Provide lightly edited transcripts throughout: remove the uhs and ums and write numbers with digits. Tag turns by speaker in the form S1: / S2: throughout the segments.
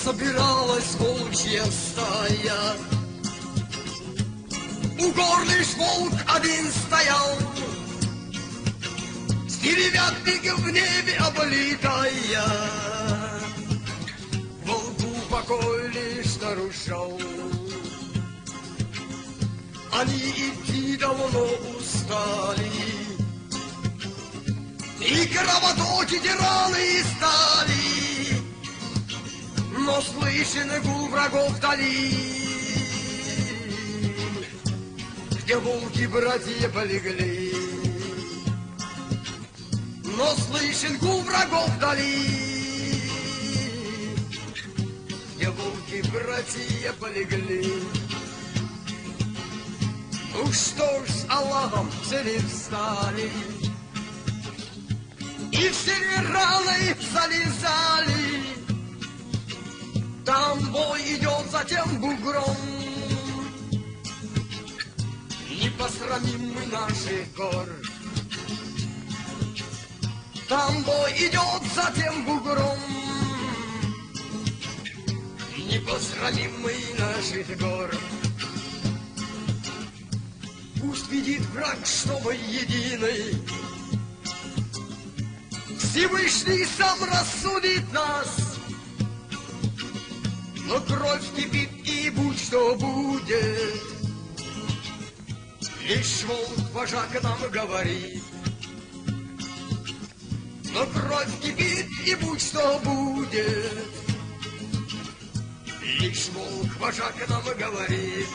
S1: Собиралась волчья стая, у гор лишь волк один стоял, с деревятник в небе облетая. Волку покой лишь нарушал, они идти давно устали, и кровоточить раны стали. Но слышен гул врагов вдали, где волки-братья полегли. Но слышен гул врагов вдали, где волки-братья полегли. Ну что ж, с Аллахом все встали, и все раны залезали. Там бой идет за тем бугром, не посрамим мы наших гор. Там бой идет за тем бугром, не посрамим мы наших гор. Пусть видит враг, что мы единый, Всевышний сам рассудит нас. Но кровь кипит, и будь что будет, лишь волк-вожак нам говорит. Но кровь кипит, и будь что будет, лишь волк-вожак нам говорит.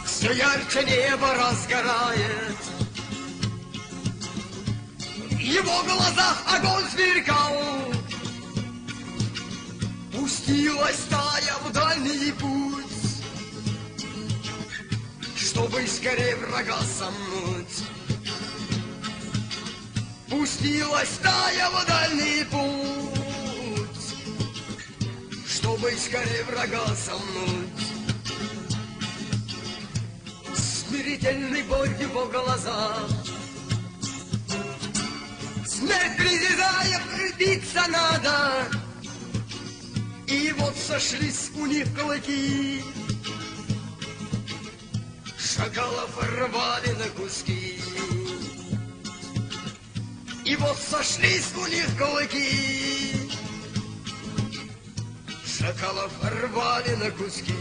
S1: Все ярче небо разгорает, в его глазах огонь сверкал. Пустилась стая в дальний путь, чтобы скорее врага сомнуть. Пустилась стая в дальний путь, чтобы скорее врага сомнуть. Смирительный бой в его глазах, смерть призывая, биться надо. И вот сошлись у них клыки, шакалов рвали на куски. И вот сошлись у них клыки, шакалов рвали на куски.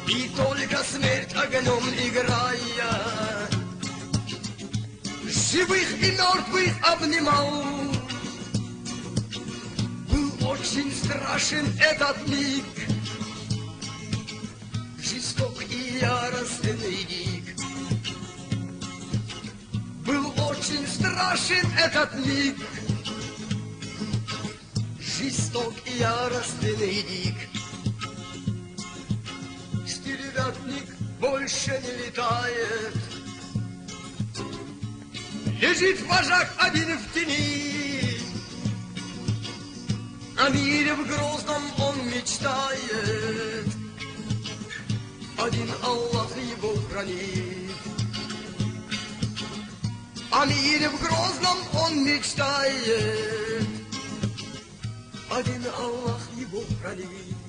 S1: И только смерть огнем играя, живых и мертвых обнимал. Был очень страшен этот миг, жесток и яростный дик. Был очень страшен этот миг, жесток и яростный дик. Стервятник больше не летает, лежит вожак один в тени. О мире в грозном он мечтает, один Аллах его хранит. О мире в грозном он мечтает, один Аллах его хранит.